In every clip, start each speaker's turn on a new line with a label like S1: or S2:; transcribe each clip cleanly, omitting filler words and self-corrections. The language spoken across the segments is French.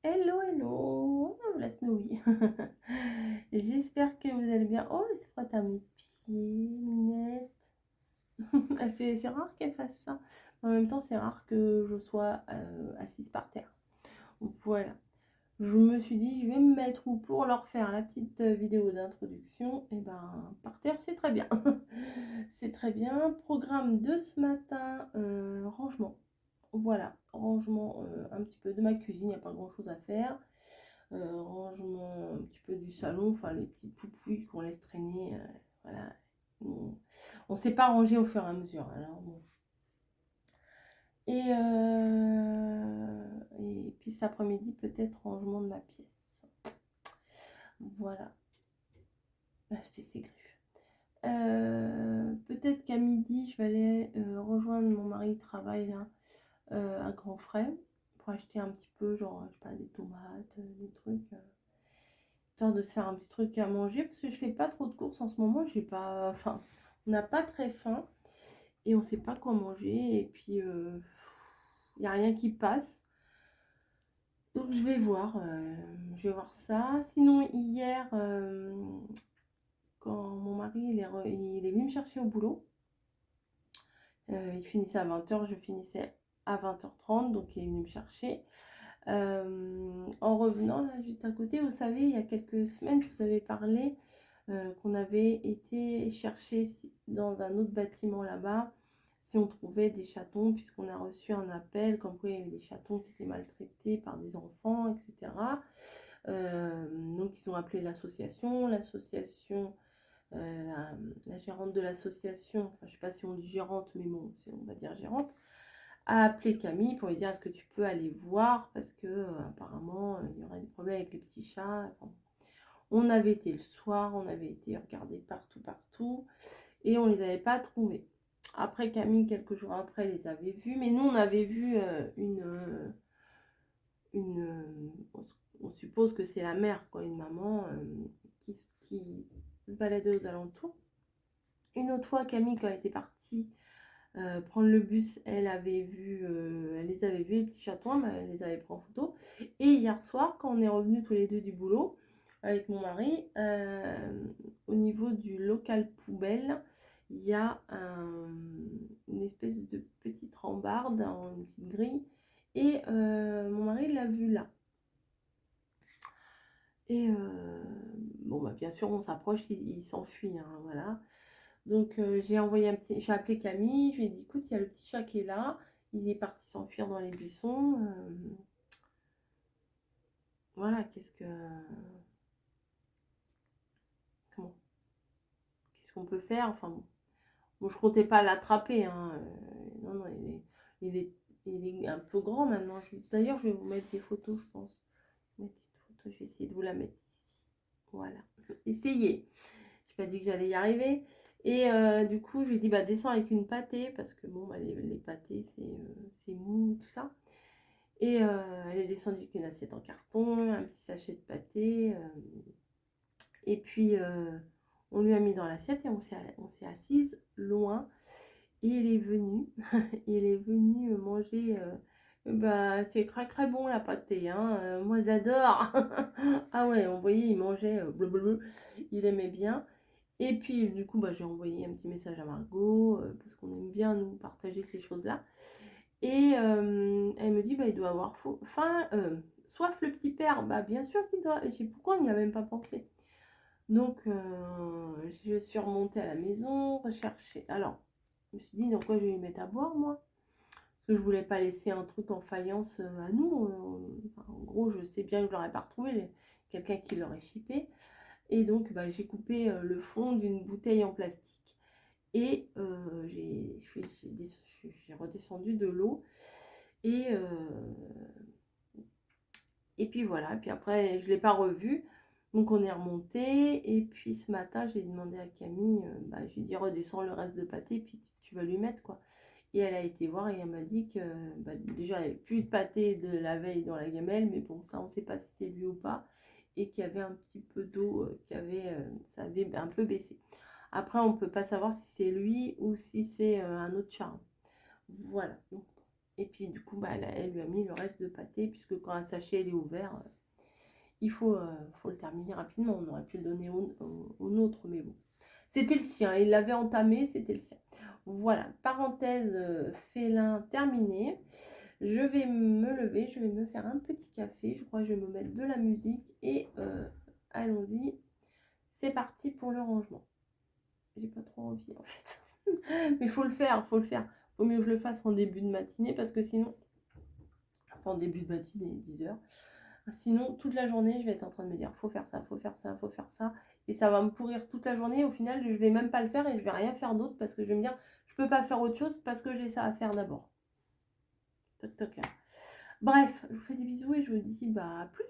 S1: Hello, hello, la Snowy. J'espère que vous allez bien. Oh, elle se frotte à mes pieds, Minette. C'est rare qu'elle fasse ça. En même temps, c'est rare que je sois assise par terre. Voilà. Je me suis dit, je vais me mettre où pour leur faire la petite vidéo d'introduction. Et ben, par terre, c'est très bien. C'est très bien. Programme de ce matin, rangement. Voilà, rangement un petit peu de ma cuisine, il n'y a pas grand chose à faire. Rangement un petit peu du salon, enfin les petites poupouilles qu'on laisse traîner. Voilà. On ne sait pas ranger au fur et à mesure. Alors, bon. Et puis cet après-midi, peut-être rangement de ma pièce. Voilà. Elle se fait ses griffes. Peut-être qu'à midi, je vais aller rejoindre mon mari de travail là, à grands frais pour acheter un petit peu, genre, je sais pas, des tomates, des trucs. Histoire de se faire un petit truc à manger parce que je fais pas trop de courses en ce moment, j'ai pas, enfin, on n'a pas très faim et on sait pas quoi manger et puis il y a rien qui passe, donc je vais voir ça. Sinon hier, quand mon mari il est venu me chercher au boulot, il finissait à 20h, je finissais à 20h30, donc il est venu me chercher. En revenant là juste à côté, vous savez, il y a quelques semaines je vous avais parlé qu'on avait été chercher dans un autre bâtiment là-bas si on trouvait des chatons, puisqu'on a reçu un appel comme quoi il y avait des chatons qui étaient maltraités par des enfants, etc. Donc ils ont appelé l'association, la gérante de l'association, enfin je sais pas si on dit gérante, mais bon, on va dire gérante, a appelé Camille pour lui dire est-ce que tu peux aller voir parce que apparemment il y aurait des problèmes avec les petits chats. Enfin, on avait été le soir, on avait été regarder partout et on les avait pas trouvés. Après Camille, quelques jours après, les avait vus, mais nous on avait vu on suppose que c'est la mère, quoi, une maman qui se baladait aux alentours. Une autre fois, Camille, quand elle était partie prendre le bus, elle les avait vus, les petits chatons, elle les avait pris en photo. Et hier soir, quand on est revenus tous les deux du boulot, avec mon mari, au niveau du local poubelle, il y a une espèce de petite rambarde, une petite grille, et mon mari l'a vu là. Et bon, bah, bien sûr, on s'approche, il s'enfuit, hein, voilà. Donc j'ai appelé Camille, je lui ai dit écoute, il y a le petit chat qui est là, il est parti s'enfuir dans les buissons. Voilà, comment, qu'est-ce qu'on peut faire? Enfin bon, je comptais pas l'attraper, hein. Non, non, il est, il est un peu grand maintenant. D'ailleurs, je vais vous mettre des photos, je pense. Une petite photo, je vais essayer de vous la mettre ici. Voilà, essayez. Je n'ai pas dit que j'allais y arriver. Et du coup, je lui ai dit, bah, descends avec une pâtée, parce que bon, bah, les pâtés, c'est mou, tout ça. Et elle est descendue avec une assiette en carton, un petit sachet de pâté. Et puis, on lui a mis dans l'assiette et on s'est assise loin. Et il est venu, il est venu manger. Bah, c'est très bon la pâtée, hein. Moi, j'adore. Ah ouais, on voyait, il mangeait, blablabla, il aimait bien. Et puis, du coup, bah, j'ai envoyé un petit message à Margot, parce qu'on aime bien, nous, partager ces choses-là. Et elle me dit, bah, il doit avoir faim, soif le petit père. Bah, bien sûr qu'il doit. Et je dis, pourquoi on n'y a même pas pensé? Donc, je suis remontée à la maison, rechercher. Alors, je me suis dit, dans quoi je vais lui mettre à boire, moi? Parce que je voulais pas laisser un truc en faïence à nous. Enfin, en gros, je sais bien que je l'aurais pas retrouvé, quelqu'un qui l'aurait chippé. Et donc, bah, j'ai coupé le fond d'une bouteille en plastique. Et j'ai redescendu de l'eau. Et, et puis voilà. Et puis après, je ne l'ai pas revu. Donc on est remonté. Et puis ce matin, j'ai demandé à Camille, bah, j'ai dit redescends le reste de pâté, puis tu vas lui mettre, quoi. Et elle a été voir et elle m'a dit que bah, déjà, il n'y avait plus de pâté de la veille dans la gamelle. Mais bon, ça, on ne sait pas si c'est lui ou pas. Et qu'il y avait un petit peu d'eau, ça avait un peu baissé. Après, on ne peut pas savoir si c'est lui ou si c'est un autre chat. Voilà. Donc, Et puis du coup, bah, elle lui a mis le reste de pâté, puisque quand un sachet il est ouvert, il faut le terminer rapidement. On aurait pu le donner au nôtre, mais bon. C'était le sien, il l'avait entamé, c'était le sien. Voilà, parenthèse félin terminée. Je vais me lever, je vais me faire un petit café. Je crois que je vais me mettre de la musique et allons-y. C'est parti pour le rangement. J'ai pas trop envie en fait. Mais il faut le faire, faut le faire. Faut mieux que je le fasse en début de matinée parce que sinon, enfin en début de matinée, 10h. Sinon, toute la journée, je vais être en train de me dire, faut faire ça, faut faire ça, faut faire ça. Et ça va me pourrir toute la journée. Au final, je vais même pas le faire et je vais rien faire d'autre parce que je vais me dire, je peux pas faire autre chose parce que j'ai ça à faire d'abord. Toc toc. Bref, je vous fais des bisous et je vous dis bah à plus.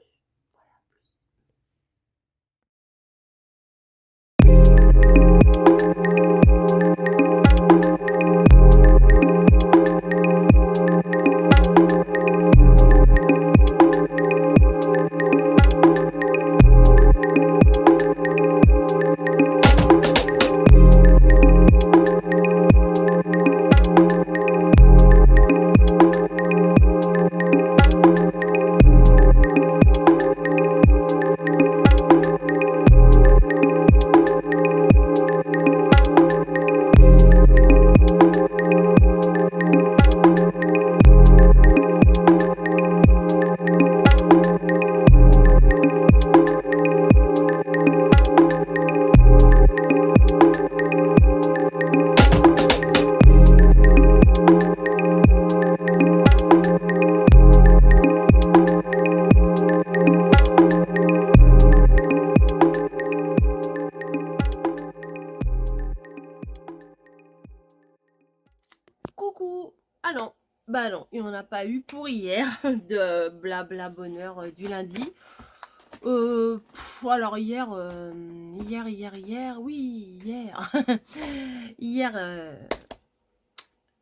S1: Coucou. Ah non, bah non, il n'y en a pas eu pour hier de blabla bonheur du lundi. Alors hier, oui, hier. Hier,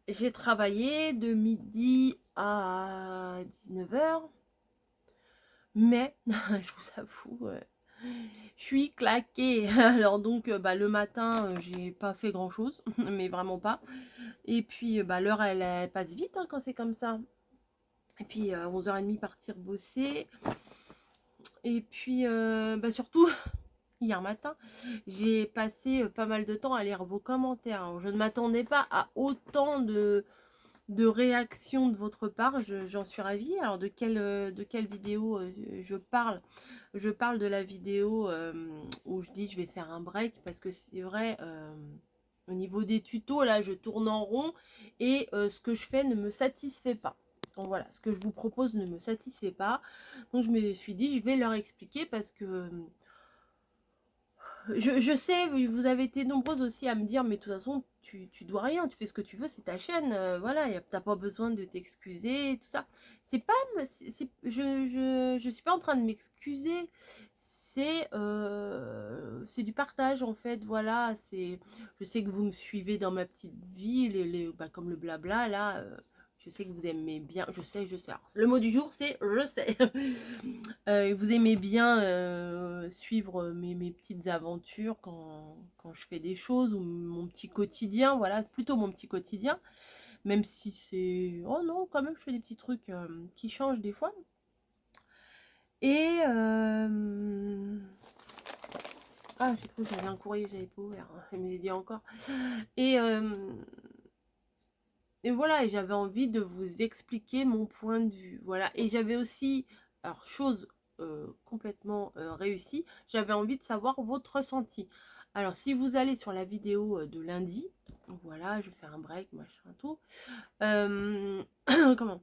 S1: j'ai travaillé de midi à 19h. Mais, je vous avoue, je suis claquée. Alors donc, bah, le matin, j'ai pas fait grand-chose, mais vraiment pas. Et puis, bah, l'heure, elle passe vite hein, quand c'est comme ça. Et puis, 11h30, partir bosser. Et puis, bah, surtout, hier matin, j'ai passé pas mal de temps à lire vos commentaires. Alors, je ne m'attendais pas à autant de réactions de votre part. J'en suis ravie. Alors, de quelle vidéo je parle? Je parle de la vidéo où je dis je vais faire un break parce que c'est vrai, au niveau des tutos, là, je tourne en rond et ce que je fais ne me satisfait pas. Donc voilà, ce que je vous propose ne me satisfait pas. Donc je me suis dit, je vais leur expliquer parce que je sais, vous avez été nombreuses aussi à me dire, mais de toute façon, tu dois rien, tu fais ce que tu veux, c'est ta chaîne, voilà, t'as pas besoin de t'excuser, tout ça. C'est pas, je suis pas en train de m'excuser, c'est du partage en fait, voilà, je sais que vous me suivez dans ma petite vie, bah, comme le blabla là, je sais que vous aimez bien, je sais, alors, le mot du jour c'est je sais. Vous aimez bien suivre mes petites aventures quand je fais des choses ou mon petit quotidien, voilà, plutôt mon petit quotidien, même si c'est... Oh non, quand même, je fais des petits trucs qui changent des fois. Et... Ah, j'ai cru que j'avais un courrier, j'avais pas ouvert, hein. Il me dit encore. Et... Et voilà, et j'avais envie de vous expliquer mon point de vue. Voilà, et j'avais aussi, alors chose complètement réussie, j'avais envie de savoir votre ressenti. Alors, si vous allez sur la vidéo de lundi, voilà, je fais un break, machin, tout. Comment?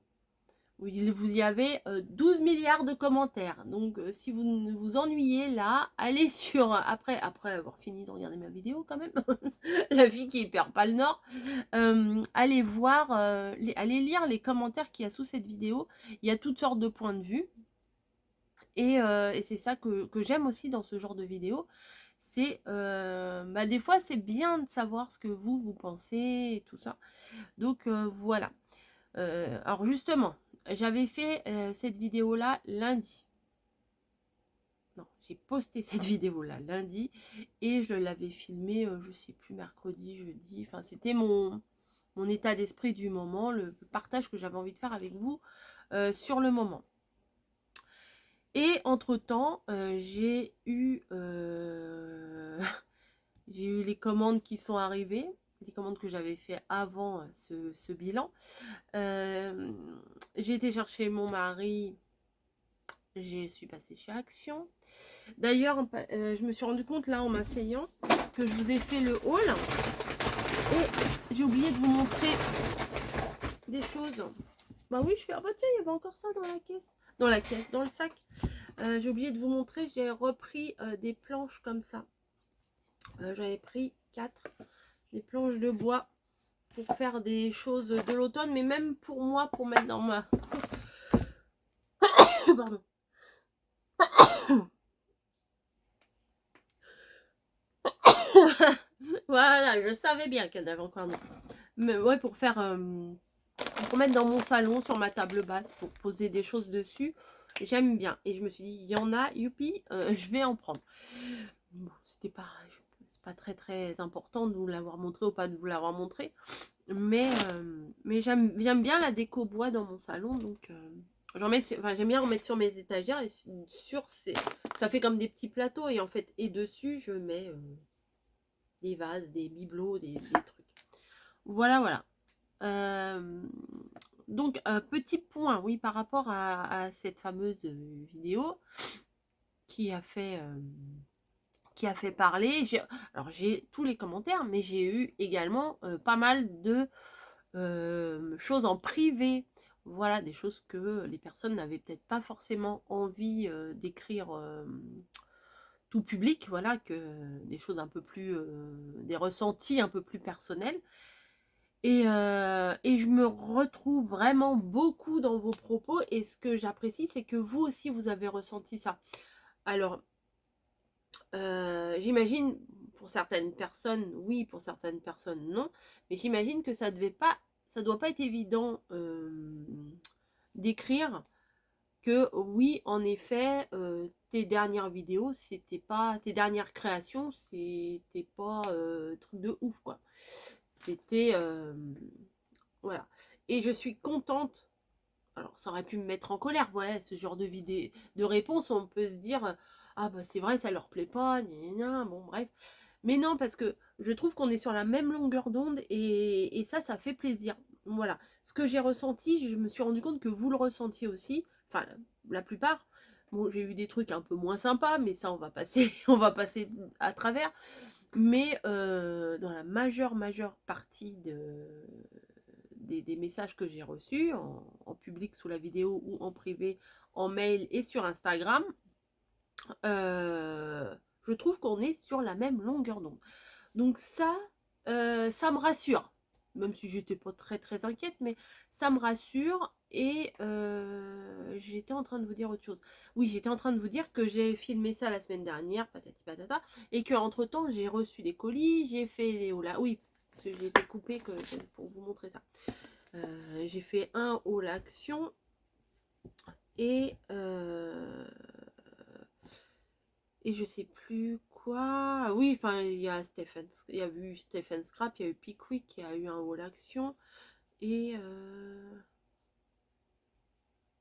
S1: Vous y avez 12 milliards de commentaires. Donc, si vous ne vous ennuyez là, allez sur... Après avoir fini de regarder ma vidéo quand même, la fille qui perd pas le nord, allez voir, allez lire les commentaires qu'il y a sous cette vidéo. Il y a toutes sortes de points de vue. Et c'est ça que j'aime aussi dans ce genre de vidéo. C'est, bah, des fois, c'est bien de savoir ce que vous pensez et tout ça. Donc, voilà. Alors, justement, j'avais fait cette vidéo-là lundi. Non, j'ai posté cette vidéo-là lundi. Et je l'avais filmée, je sais plus, mercredi, jeudi. Enfin, c'était mon mon état d'esprit du moment, le partage que j'avais envie de faire avec vous sur le moment. Et entre-temps, j'ai eu j'ai eu les commandes qui sont arrivées, des commandes que j'avais fait avant ce bilan. J'ai été chercher mon mari, je suis passée chez Action. D'ailleurs, je me suis rendu compte là en m'asseyant que je vous ai fait le haul et j'ai oublié de vous montrer des choses. Bah oui, je fais, ah bah tiens, il y avait encore ça dans la caisse. Dans le sac. J'ai oublié de vous montrer, j'ai repris des planches comme ça. J'avais pris 4, des planches de bois pour faire des choses de l'automne, mais même pour moi, pour mettre dans ma... Pardon. Voilà, je savais bien qu'il y en avait encore. Mais ouais, pour faire... pour mettre dans mon salon, sur ma table basse, pour poser des choses dessus. J'aime bien. Et je me suis dit, il y en a, youpi, je vais en prendre. Bon, c'était pas... C'est pas très très important de vous l'avoir montré ou pas de vous l'avoir montré. Mais j'aime bien la déco bois dans mon salon. Donc, j'aime bien remettre sur mes étagères. Et sur ces... Ça fait comme des petits plateaux. Et en fait, et dessus, je mets des vases, des bibelots, des trucs. Voilà, voilà. Donc, petit point, oui, par rapport à cette fameuse vidéo qui a fait parler. Alors, j'ai tous les commentaires, mais j'ai eu également pas mal de choses en privé. Voilà, des choses que les personnes n'avaient peut-être pas forcément envie d'écrire tout public. Voilà, que des choses un peu plus, des ressentis un peu plus personnels. Et je me retrouve vraiment beaucoup dans vos propos. Et ce que j'apprécie, c'est que vous aussi, vous avez ressenti ça. Alors, j'imagine, pour certaines personnes, oui, pour certaines personnes, non. Mais j'imagine que ça doit pas être évident d'écrire que oui, en effet, tes dernières vidéos, c'était pas... Tes dernières créations, c'était pas truc de ouf, quoi. C'était... voilà. Et je suis contente. Alors, ça aurait pu me mettre en colère, voilà, ce genre de vidéo, de réponse, on peut se dire, ah bah c'est vrai, ça leur plaît pas, gna gna gna, bon bref. Mais non, parce que je trouve qu'on est sur la même longueur d'onde et ça fait plaisir. Voilà. Ce que j'ai ressenti, je me suis rendu compte que vous le ressentiez aussi, enfin la plupart. Bon, j'ai eu des trucs un peu moins sympas, mais ça on va passer, on va passer à travers. Mais dans la majeure partie des messages que j'ai reçus en public sous la vidéo ou en privé, en mail et sur Instagram, je trouve qu'on est sur la même longueur d'onde. Donc ça me rassure, même si j'étais pas très inquiète, mais ça me rassure. Et j'étais en train de vous dire autre chose. Oui, j'étais en train de vous dire que j'ai filmé ça la semaine dernière, patati patata, et que entre temps j'ai reçu des colis, j'ai fait des haul. Oui, parce que j'ai été coupée pour vous montrer ça. J'ai fait un haul action et je sais plus quoi. Oui, enfin, il y a eu Stephen Scrap, il y a eu Pickwick qui a eu un haul action et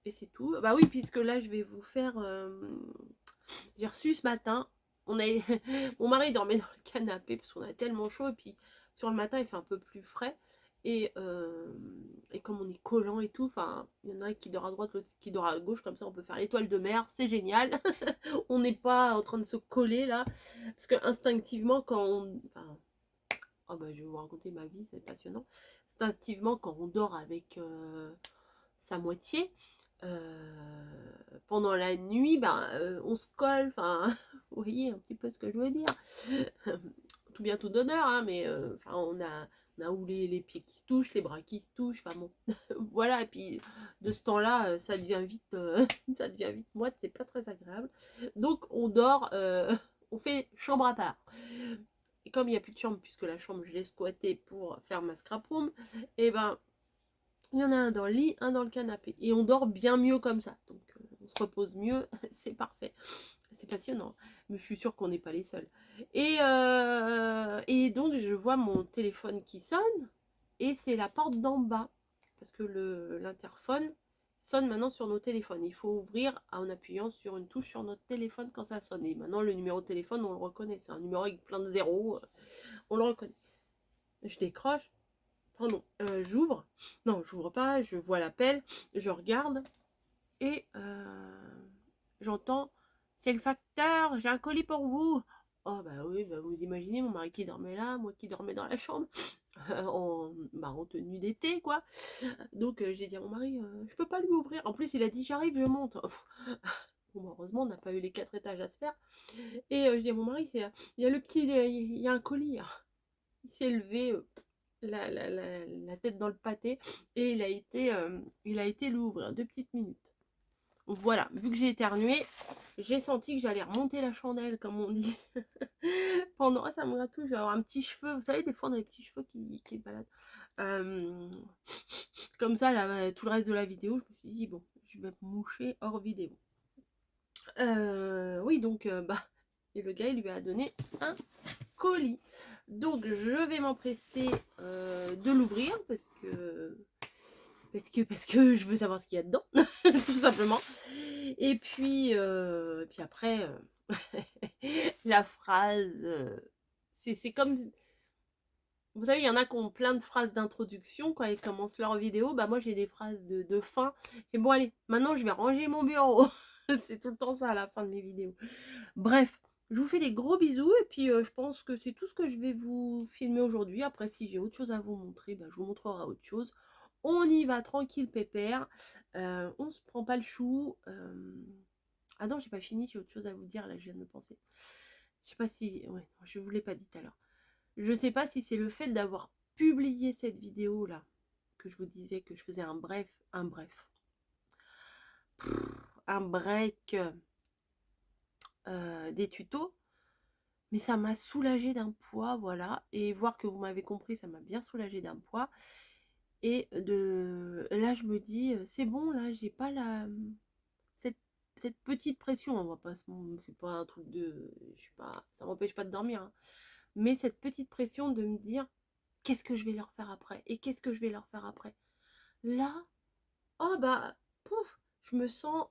S1: c'est tout. Bah oui, puisque là je vais vous faire j'ai reçu ce matin, mon mari dormait dans le canapé parce qu'on a tellement chaud et puis sur le matin il fait un peu plus frais et comme on est collant et tout, enfin il y en a un qui dort à droite, l'autre qui dort à gauche, comme ça on peut faire l'étoile de mer, c'est génial. On n'est pas en train de se coller là parce que instinctivement quand on... Enfin, oh bah, je vais vous raconter ma vie, c'est passionnant. Instinctivement quand on dort avec sa moitié, pendant la nuit, ben, on se colle, enfin, vous voyez un petit peu ce que je veux dire. Tout bien, tout d'honneur, hein, mais enfin, on a ou les pieds qui se touchent, les bras qui se touchent, enfin bon, voilà, et puis de ce temps-là, ça devient vite, ça devient vite moite, c'est pas très agréable. Donc on dort, on fait chambre à part. Et comme il n'y a plus de chambre, puisque la chambre je l'ai squattée pour faire ma scrap room, et ben il y en a un dans le lit, un dans le canapé. Et on dort bien mieux comme ça. Donc on se repose mieux, c'est parfait. C'est passionnant. Mais je suis sûre qu'on n'est pas les seuls. Et donc je vois mon téléphone qui sonne. et c'est la porte d'en bas. Parce que l'interphone sonne maintenant sur nos téléphones. Il faut ouvrir en appuyant sur une touche sur notre téléphone quand ça sonne. Et maintenant, le numéro de téléphone, on le reconnaît. C'est un numéro avec plein de zéros. On le reconnaît. Je décroche. Pardon. J'ouvre. Non, j'ouvre pas. Je vois l'appel. Je regarde. Et j'entends, c'est le facteur, j'ai un colis pour vous. Oh bah oui, bah vous imaginez mon mari qui dormait là, moi qui dormais dans la chambre, en tenue d'été quoi. Donc j'ai dit à mon mari, je peux pas lui ouvrir. En plus il a dit j'arrive, je monte. Bon, heureusement on n'a pas eu les 4 étages à se faire. Et je dis à mon mari, il y a le petit, il y a un colis. Il s'est levé, la tête dans le pâté, et il a été l'ouvrir 2 petites minutes. Voilà, vu que j'ai éternué, j'ai senti que j'allais remonter la chandelle, comme on dit. Pendant ça me gratouille, je vais avoir un petit cheveu. Vous savez, des fois on a des petits cheveux qui se baladent. Comme ça, là, tout le reste de la vidéo, je me suis dit, bon, je vais me moucher hors vidéo. Oui, donc, et le gars, il lui a donné un colis. Donc, je vais m'empresser de l'ouvrir parce que je veux savoir ce qu'il y a dedans, tout simplement. Et puis après, la phrase, c'est comme, vous savez, il y en a qui ont plein de phrases d'introduction quand ils commencent leur vidéo. Bah moi j'ai des phrases de fin. Et bon allez, maintenant je vais ranger mon bureau. C'est tout le temps ça à la fin de mes vidéos. Bref, je vous fais des gros bisous et puis je pense que c'est tout ce que je vais vous filmer aujourd'hui. Après si j'ai autre chose à vous montrer, bah, je vous montrerai autre chose. On y va tranquille pépère. On se prend pas le chou. Ah non, j'ai pas fini, j'ai autre chose à vous dire là, je viens de penser. Je sais pas si... Ouais, je vous l'ai pas dit tout à l'heure. Je sais pas si c'est le fait d'avoir publié cette vidéo là, que je vous disais que je faisais un break des tutos. Mais ça m'a soulagé d'un poids, voilà. Et voir que vous m'avez compris, ça m'a bien soulagé d'un poids. Et là, je me dis, c'est bon, là, j'ai pas cette petite pression. On va pas, c'est pas un truc de, je suis pas, ça m'empêche pas de dormir. Hein. Mais cette petite pression de me dire, qu'est-ce que je vais leur faire après? Et qu'est-ce que je vais leur faire après? Là, oh bah, pouf, je me sens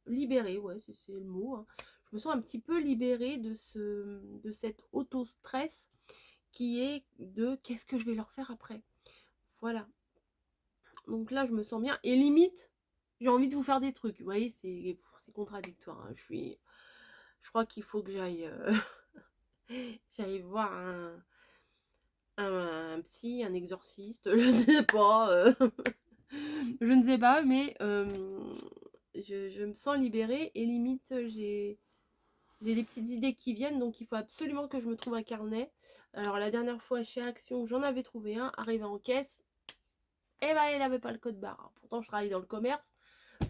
S1: libérée, ouais, c'est le mot. Hein. Je me sens un petit peu libérée de cet auto-stress qui est de qu'est-ce que je vais leur faire après. Voilà. Donc là, je me sens bien. Et limite, j'ai envie de vous faire des trucs. Vous voyez, c'est contradictoire. Hein. Je crois qu'il faut que j'aille voir un psy, un exorciste, je ne sais pas. Je ne sais pas, mais je me sens libérée et limite, j'ai des petites idées qui viennent, donc il faut absolument que je me trouve un carnet. Alors la dernière fois chez Action, j'en avais trouvé un, arrivé en caisse, et bah il n'avait pas le code barre. Pourtant je travaille dans le commerce,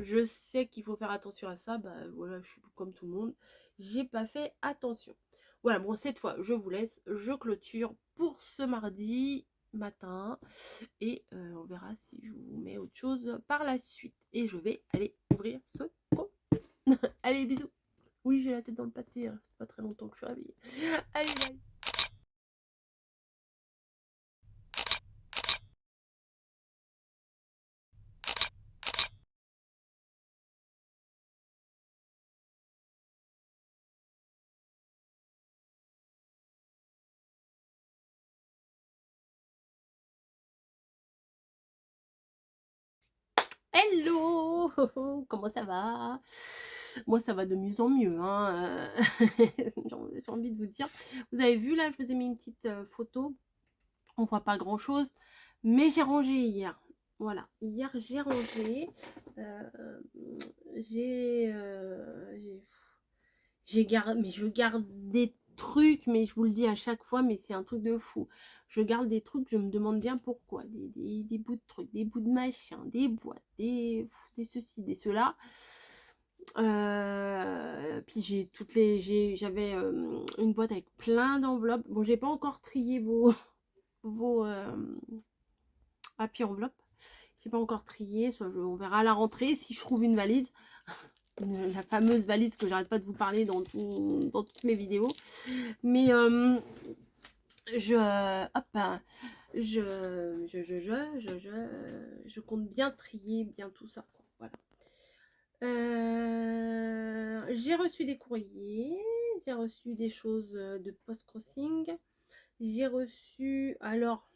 S1: je sais qu'il faut faire attention à ça, bah voilà, je suis comme tout le monde, j'ai pas fait attention. Voilà, bon cette fois je vous laisse, je clôture pour ce mardi matin et on verra si je vous mets autre chose par la suite. Et je vais aller ouvrir ce pot. Allez, bisous. Oui, j'ai la tête dans le pâté, hein. C'est pas très longtemps que je suis habillée. Allez, bye. Hello. Comment ça va? Moi ça va de mieux en mieux, hein. J'ai envie de vous dire, vous avez vu là, je vous ai mis une petite photo, on voit pas grand chose, mais j'ai rangé hier, voilà, hier j'ai rangé, j'ai gardé, mais je garde des trucs, mais je vous le dis à chaque fois, mais c'est un truc de fou. Je garde des trucs, je me demande bien pourquoi. Des bouts de trucs, des bouts de machin, des boîtes, des ceci, des cela. Puis j'ai j'avais une boîte avec plein d'enveloppes. Bon, j'ai pas encore trié vos papiers enveloppes. J'ai pas encore trié, on verra à la rentrée si je trouve une valise. La fameuse valise que j'arrête pas de vous parler dans toutes mes vidéos. Mais je compte bien trier bien tout ça, quoi. Voilà. J'ai reçu des courriers, j'ai reçu des choses de post-crossing, j'ai reçu, alors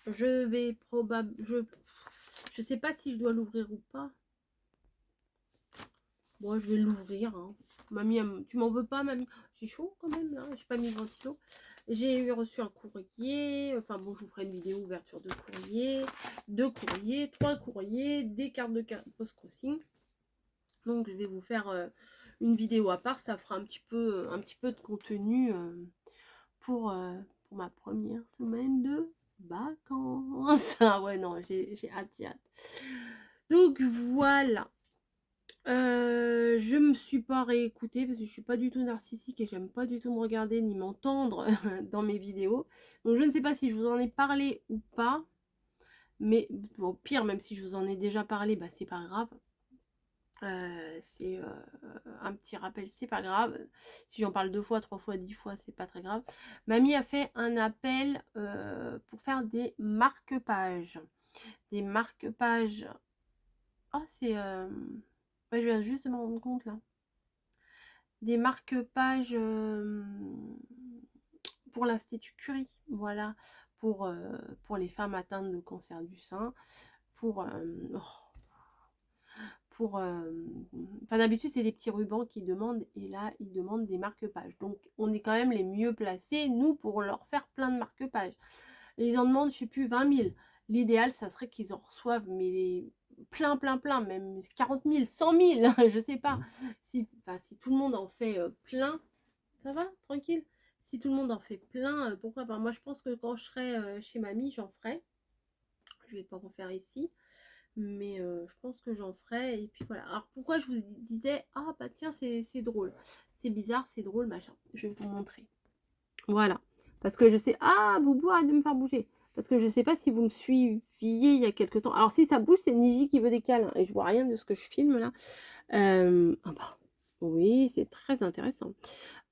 S1: je vais je sais pas si je dois l'ouvrir ou pas. Bon, je vais l'ouvrir, hein. Mamie, tu m'en veux pas, mamie? J'ai chaud quand même, là, j'ai pas mis le ventilo. J'ai reçu un courrier, enfin bon, je vous ferai une vidéo ouverture de courrier, 3 courriers, des cartes de post-crossing. Donc je vais vous faire une vidéo à part, ça fera un petit peu de contenu pour ma première semaine de vacances. Ah ouais, non, j'ai hâte, j'ai hâte. Donc voilà. Je me suis pas réécoutée parce que je suis pas du tout narcissique et j'aime pas du tout me regarder ni m'entendre dans mes vidéos. Donc je ne sais pas si je vous en ai parlé ou pas. Mais au pire, même si je vous en ai déjà parlé, bah c'est pas grave. C'est un petit rappel, c'est pas grave. Si j'en parle 2 fois, 3 fois, 10 fois, c'est pas très grave. Mamie a fait un appel pour faire des marque-pages. Des marque-pages. Oh, c'est... ouais, je viens juste de me rendre compte là. Des marque-pages pour l'Institut Curie. Voilà. Pour les femmes atteintes de cancer du sein. Enfin, d'habitude, c'est des petits rubans qu'ils demandent, et là, ils demandent des marque-pages. Donc, on est quand même les mieux placés, nous, pour leur faire plein de marque-pages. Ils en demandent, je sais plus, 20 000. L'idéal, ça serait qu'ils en reçoivent, mais plein, même 40 000, 100 000, je sais pas. Si tout le monde en fait plein, ça va, tranquille. Si tout le monde en fait plein, pourquoi pas. Moi, je pense que quand je serai chez mamie, j'en ferai. Je vais pas en faire ici. Mais je pense que j'en ferai. Et puis voilà. Alors pourquoi je vous disais, ah bah tiens, c'est drôle. C'est bizarre, c'est drôle, machin. Je vais vous montrer. Voilà. Parce que je sais... Ah, Boubou, arrête de me faire bouger. Parce que je sais pas si vous me suiviez il y a quelques temps. Alors si ça bouge, c'est Niji qui veut des câlins. Et je vois rien de ce que je filme là. Ah bah, oui, c'est très intéressant.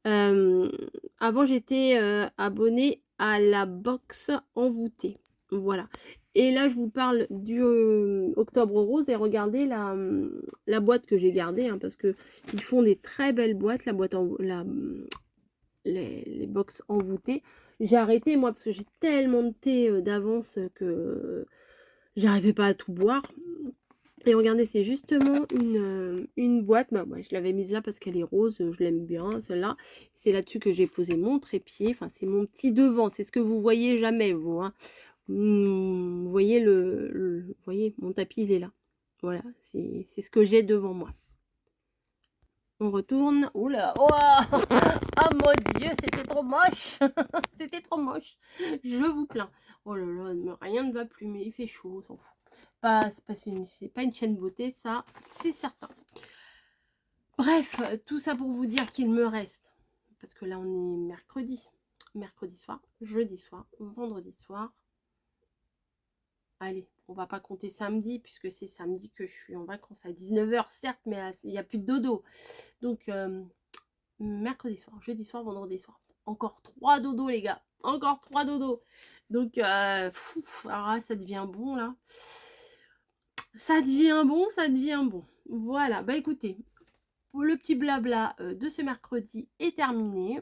S1: Avant, j'étais abonnée à la box envoûtée. Voilà. Et là, je vous parle du Octobre Rose. Et regardez la boîte que j'ai gardée. Hein, parce que ils font des très belles boîtes. Les box envoûtées. J'ai arrêté, moi, parce que j'ai tellement de thé d'avance que j'arrivais pas à tout boire. Et regardez, c'est justement une boîte. Bah, je l'avais mise là parce qu'elle est rose. Je l'aime bien, celle-là. C'est là-dessus que j'ai posé mon trépied. Enfin, c'est mon petit devant. C'est ce que vous voyez jamais, vous. Hein. Vous voyez vous voyez, mon tapis, il est là. Voilà, c'est ce que j'ai devant moi. On retourne. Oula, oh, oh mon Dieu, c'était trop moche. C'était trop moche. Je vous plains. Oh là là, rien ne va plus, mais il fait chaud, on s'en fout. C'est pas une chaîne beauté, ça, c'est certain. Bref, tout ça pour vous dire qu'il me reste, parce que là on est mercredi soir, jeudi soir, vendredi soir. Allez, on va pas compter samedi, puisque c'est samedi que je suis en vacances à 19 h, certes, mais il n'y a plus de dodo. Donc, mercredi soir, jeudi soir, vendredi soir. Encore 3 dodos, les gars. Encore 3 dodos. Donc, alors là, ça devient bon, là. Ça devient bon, ça devient bon. Voilà, bah écoutez, le petit blabla de ce mercredi est terminé.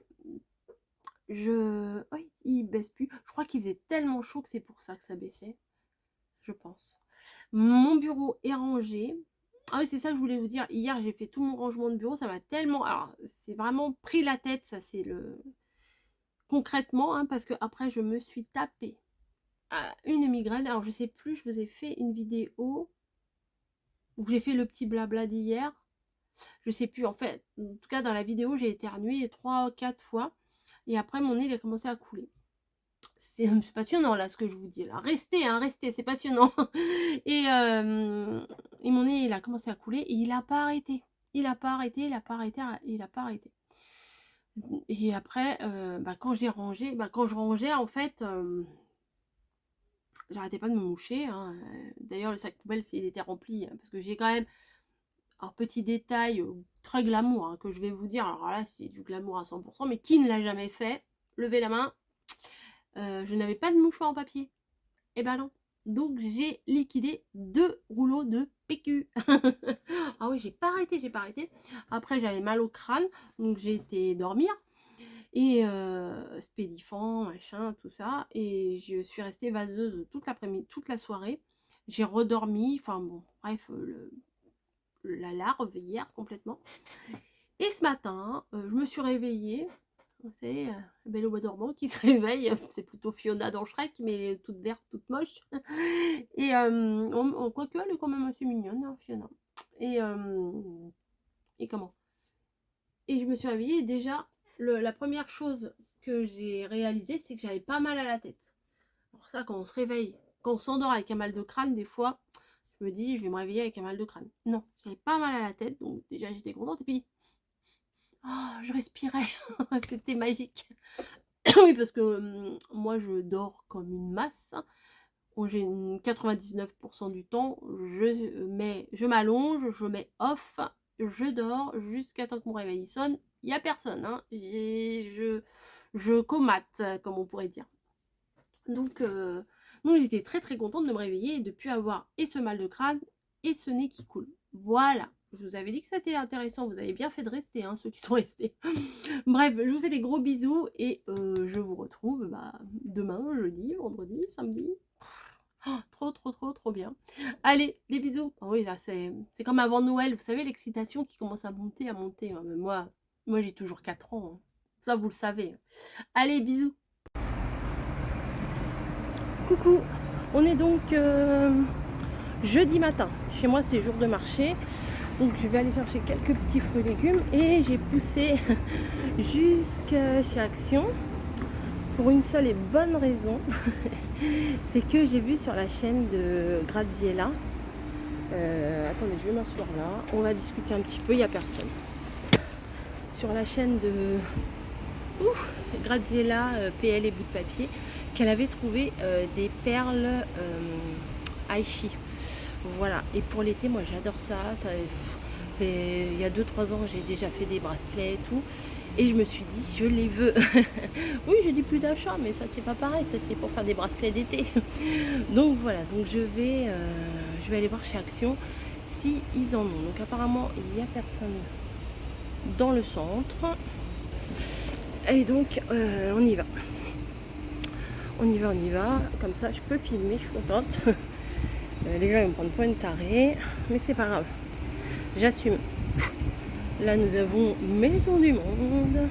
S1: Oh, il baisse plus. Je crois qu'il faisait tellement chaud que c'est pour ça que ça baissait. Je pense. Mon bureau est rangé. Ah oui, c'est ça que je voulais vous dire. Hier, j'ai fait tout mon rangement de bureau. Ça m'a tellement... Alors, c'est vraiment pris la tête. Ça, c'est le... Concrètement, hein, parce que après je me suis tapé une migraine. Alors, je sais plus, je vous ai fait une vidéo où j'ai fait le petit blabla d'hier. Je sais plus, en fait. En tout cas, dans la vidéo, j'ai éternué 3-4 fois. Et après, mon nez, il a commencé à couler. C'est passionnant, là, ce que je vous dis. Là. Restez, hein, restez, c'est passionnant. Et mon nez, il a commencé à couler. Et il n'a pas arrêté. Il n'a pas arrêté, il n'a pas arrêté, il n'a pas arrêté. Et après, quand j'ai rangé, quand je rangeais, en fait... j'arrêtais pas de me moucher. Hein. D'ailleurs, le sac poubelle, il était rempli. Hein, parce que j'ai quand même un petit détail très glamour hein, que je vais vous dire. Alors là, c'est du glamour à 100%. Mais qui ne l'a jamais fait? Levez la main. Je n'avais pas de mouchoir en papier. Et ben non. Donc j'ai liquidé 2 rouleaux de PQ. Ah oui, j'ai pas arrêté, j'ai pas arrêté. Après j'avais mal au crâne, donc j'ai été dormir. Et Spédifant, machin, tout ça. Et je suis restée vaseuse toute l'après-midi, toute la soirée. J'ai redormi, enfin bon, bref, la larve hier complètement. Et ce matin, je me suis réveillée. Vous savez, Belle au bois dormant qui se réveille. C'est plutôt Fiona dans Shrek, mais toute verte, toute moche. Et quoique, elle est quand même assez mignonne, hein, Fiona. Et comment? Et je me suis réveillée et déjà, la première chose que j'ai réalisée, c'est que j'avais pas mal à la tête. Alors ça, quand on se réveille, quand on s'endort avec un mal de crâne, des fois, je me dis, je vais me réveiller avec un mal de crâne. Non, j'avais pas mal à la tête, donc déjà j'étais contente. Et puis, oh, je respirais, c'était magique. Oui, parce que moi, je dors comme une masse. J'ai 99% du temps, je m'allonge, je mets off, je dors jusqu'à temps que mon réveil sonne. Il n'y a personne, hein, et je comate, comme on pourrait dire. Donc j'étais très très contente de me réveiller et de ne plus avoir et ce mal de crâne et ce nez qui coule. Voilà, je vous avais dit que c'était intéressant, vous avez bien fait de rester, hein, ceux qui sont restés. Bref, je vous fais des gros bisous et je vous retrouve demain, jeudi, vendredi, samedi. Oh, trop bien. Allez, des bisous. Oh oui, là, c'est comme avant Noël. Vous savez, l'excitation qui commence à monter, à monter. Mais moi j'ai toujours 4 ans, hein. Ça, vous le savez. Allez, bisous. Coucou. On est donc jeudi matin. Chez moi, c'est jour de marché. Donc, je vais aller chercher quelques petits fruits et légumes. Et j'ai poussé jusqu'à chez Action pour une seule et bonne raison. C'est que j'ai vu sur la chaîne de Graziella. Attendez, je vais m'asseoir là. On va discuter un petit peu, il n'y a personne. Sur la chaîne de Graziella PL et bout de papier, qu'elle avait trouvé des perles Aichi. Voilà. Et pour l'été, moi j'adore ça. Il y a 2-3 ans, j'ai déjà fait des bracelets et tout. Et je me suis dit, je les veux. Oui, j'ai dit plus d'achat, mais ça c'est pas pareil. Ça c'est pour faire des bracelets d'été. Donc voilà, donc je vais aller voir chez Action si ils en ont. Donc apparemment il n'y a personne dans le centre. Et donc on y va. On y va. Comme ça je peux filmer, je suis contente. Les gens ils vont me prendre pour une tarée, mais c'est pas grave. J'assume. Là nous avons Maison du Monde.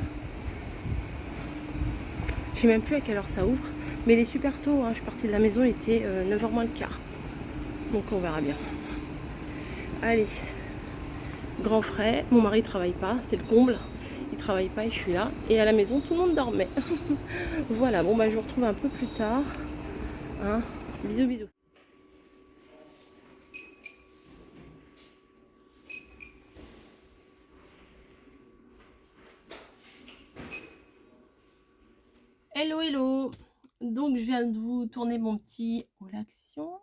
S1: Je sais même plus à quelle heure ça ouvre. Mais il est super tôt, hein. Je suis partie de la maison, il était 9h moins le quart. Donc on verra bien. Allez, grand frais, mon mari travaille pas, c'est le comble. Il travaille pas et je suis là. Et à la maison, tout le monde dormait. Voilà, bon je vous retrouve un peu plus tard. Hein, bisous, bisous. Hello, hello. Donc je viens de vous tourner mon petit l'action.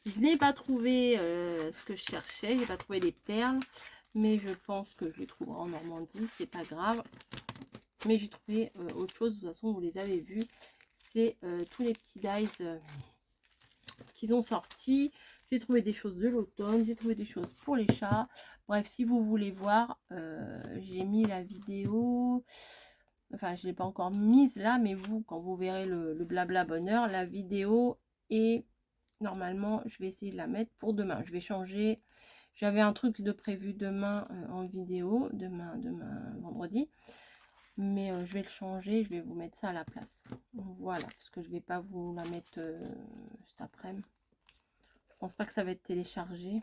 S1: Je n'ai pas trouvé ce que je cherchais, j'ai pas trouvé les perles, mais je pense que je les trouverai en Normandie, c'est pas grave. Mais j'ai trouvé autre chose, de toute façon vous les avez vus, c'est tous les petits dies qu'ils ont sortis. J'ai trouvé des choses de l'automne, j'ai trouvé des choses pour les chats. Bref, si vous voulez voir, j'ai mis la vidéo. Enfin, je ne l'ai pas encore mise là, mais vous, quand vous verrez le blabla bonheur, la vidéo est normalement, je vais essayer de la mettre pour demain. Je vais changer. J'avais un truc de prévu demain en vidéo, demain vendredi. Mais je vais le changer, je vais vous mettre ça à la place. Voilà, parce que je vais pas vous la mettre cet après-midi. Je pense pas que ça va être téléchargé.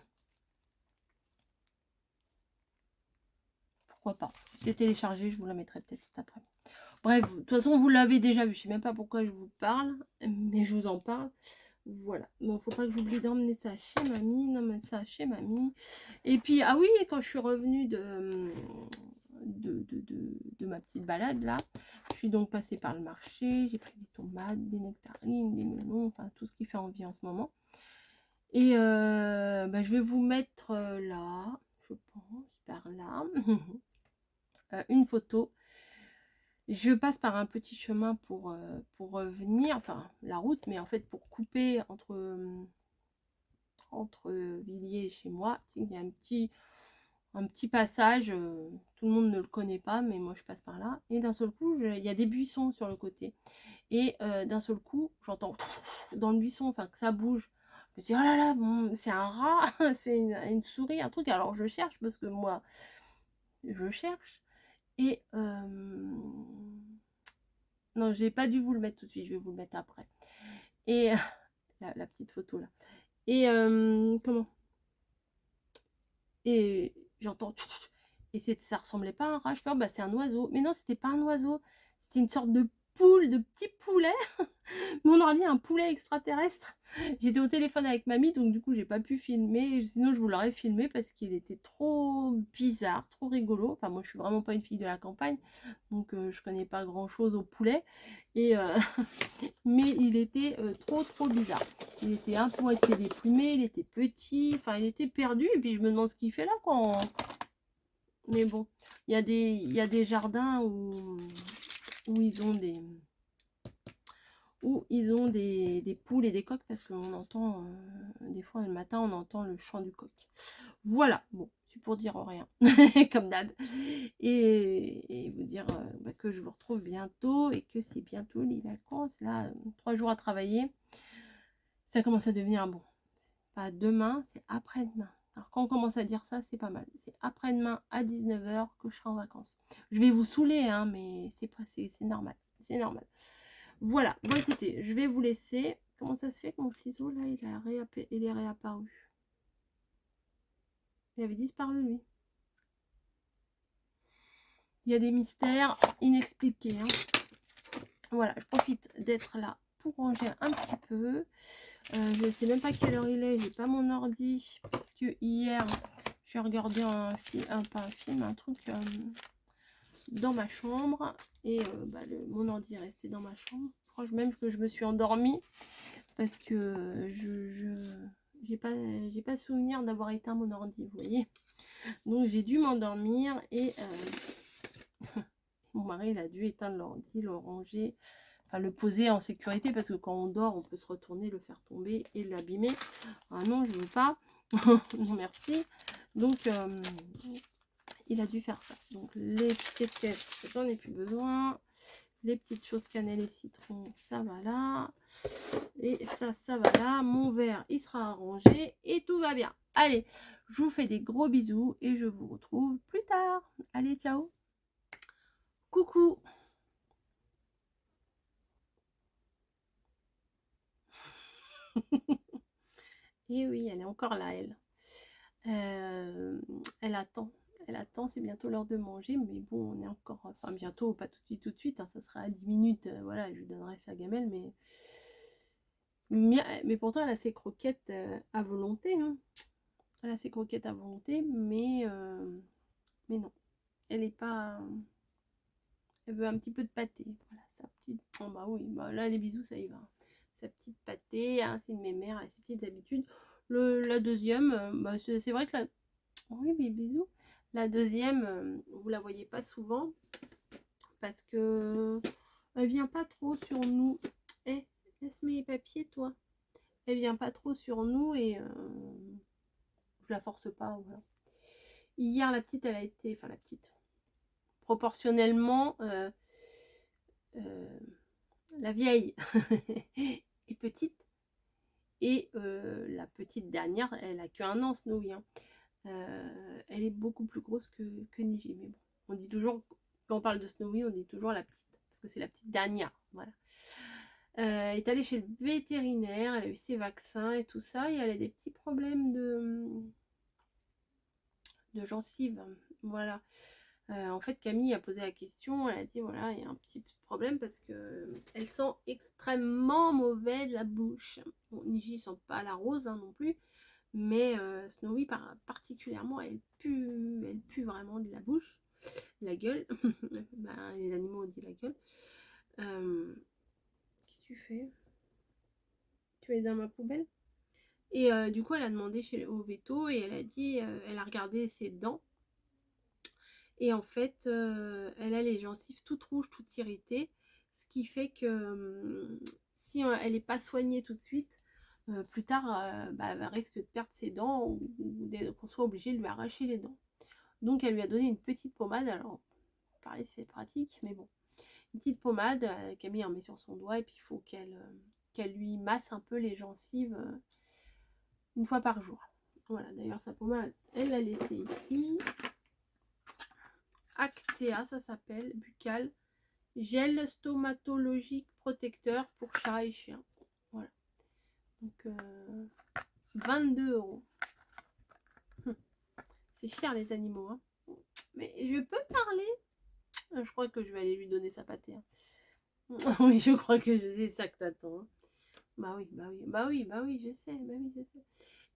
S1: Pourquoi pas? Si c'est téléchargé, je vous la mettrai peut-être cet après-midi. Bref, de toute façon, vous l'avez déjà vu. Je sais même pas pourquoi je vous parle, mais je vous en parle. Voilà. Bon, faut pas que j'oublie d'emmener ça chez mamie. Non, mais ça chez mamie. Et puis, ah oui, quand je suis revenue de ma petite balade là, je suis donc passée par le marché. J'ai pris des tomates, des nectarines, des melons, enfin tout ce qui fait envie en ce moment. Et je vais vous mettre là, je pense, par là, une photo. Je passe par un petit chemin pour venir, enfin la route, mais en fait pour couper entre Villiers et chez moi, il y a un petit passage, tout le monde ne le connaît pas, mais moi je passe par là, et d'un seul coup, il y a des buissons sur le côté, et d'un seul coup, j'entends dans le buisson, enfin que ça bouge. Je me dis, oh là là, bon, c'est un rat, c'est une souris, un truc, alors je cherche, parce que moi, je cherche, et non, j'ai pas dû vous le mettre tout de suite, je vais vous le mettre après. Et la petite photo là. Et comment? Et j'entends et ça ressemblait pas à un rat. Je fais, oh, bah c'est un oiseau. Mais non, c'était pas un oiseau. C'était une sorte de poule, de petit poulet. Mon ordi, un poulet extraterrestre. J'étais au téléphone avec mamie, donc du coup, j'ai pas pu filmer. Sinon, je vous l'aurais filmé parce qu'il était trop bizarre, trop rigolo. Enfin, moi, je suis vraiment pas une fille de la campagne, donc je connais pas grand-chose au poulet. Et mais il était trop bizarre. Il était un peu moitié déplumé, il était petit, enfin, il était perdu. Et puis, je me demande ce qu'il fait là quand. Mais bon, il y a des jardins où ils ont des poules et des coqs, parce qu'on entend, des fois le matin, on entend le chant du coq. Voilà, bon, c'est pour dire rien, comme d'hab. Et vous dire bah, que je vous retrouve bientôt, et que c'est bientôt les vacances, là, 3 jours à travailler. Ça commence à devenir bon. Pas demain, c'est après-demain. Alors quand on commence à dire ça, c'est pas mal. C'est après-demain à 19h que je serai en vacances. Je vais vous saouler, hein, mais c'est normal. C'est normal. Voilà, bon écoutez, je vais vous laisser. Comment ça se fait que mon ciseau, là, il est réapparu? Il avait disparu, lui. Il y a des mystères inexpliqués. Hein. Voilà, je profite d'être là pour ranger un petit peu. Je ne sais même pas quelle heure il est, j'ai pas mon ordi, parce que hier, j'ai regardé un truc dans ma chambre, et bah, mon ordi est resté dans ma chambre. Je crois même que je me suis endormie, parce que j'ai pas souvenir d'avoir éteint mon ordi, vous voyez. Donc j'ai dû m'endormir, et mon mari il a dû éteindre l'ordi, le ranger, enfin le poser en sécurité, parce que quand on dort on peut se retourner, le faire tomber et l'abîmer. Ah non, je veux pas. Non merci. Donc il a dû faire ça. Donc les pièces, j'en ai plus besoin. Les petites choses cannelle et citron, ça va là. Et ça va là. Mon verre, il sera arrangé et tout va bien. Allez, je vous fais des gros bisous et je vous retrouve plus tard. Allez, ciao. Coucou. Et oui, elle est encore là, elle. Elle attend. Elle attend, c'est bientôt l'heure de manger, mais bon, on est encore, enfin bientôt, pas tout de suite, hein, ça sera à 10 minutes, voilà, je lui donnerai sa gamelle, mais pourtant elle a ses croquettes à volonté, hein. Elle a ses croquettes à volonté, mais non, elle est pas, elle veut un petit peu de pâté, voilà, sa petite, oh bah oui, bah là les bisous ça y va, sa petite pâté, hein, c'est une mémère, elle a ses petites habitudes. La deuxième, bah, c'est vrai que oui, mais bisous. La deuxième, vous la voyez pas souvent parce que elle vient pas trop sur nous. Eh, laisse mes papiers, toi. Elle vient pas trop sur nous, et je la force pas. Voilà. Hier, la petite, elle a été, enfin la petite, proportionnellement, la vieille est petite, et la petite dernière, elle a que 1 an, Snowy. Hein. Elle est beaucoup plus grosse que Niji, mais bon, on dit toujours, quand on parle de Snowy, on dit toujours la petite, parce que c'est la petite dernière, voilà. Elle est allée chez le vétérinaire, elle a eu ses vaccins et tout ça, et elle a des petits problèmes de gencives, voilà. En fait, Camille a posé la question, elle a dit voilà, il y a un petit problème parce que elle sent extrêmement mauvais de la bouche. Bon, Niji sent pas la rose, hein, non plus, mais Snowy particulièrement, elle pue vraiment de la bouche, de la gueule. Ben, les animaux ont dit la gueule. Qu'est-ce que tu fais? Tu es dans ma poubelle? Et du coup, elle a demandé au veto, et elle a dit, elle a regardé ses dents,
S2: Et en fait, elle a les gencives toutes rouges, toutes irritées. Ce qui fait que si elle n'est pas soignée tout de suite, plus tard, elle risque de perdre ses dents ou qu'on soit obligé de lui arracher les dents. Donc elle lui a donné une petite pommade. Alors, pour parler c'est pratique, mais bon. Une petite pommade, Camille en met sur son doigt et puis il faut qu'elle lui masse un peu les gencives une fois par jour. Voilà, d'ailleurs sa pommade, elle l'a laissée ici. Actea, ça s'appelle, buccal, gel stomatologique protecteur pour chat et chien. Voilà. Donc 22 €. C'est cher les animaux, hein. Mais je peux parler. Je crois que je vais aller lui donner sa pâtée. Hein. Oui, je crois que c'est ça que t'attends. Hein. Bah oui, je sais, je sais.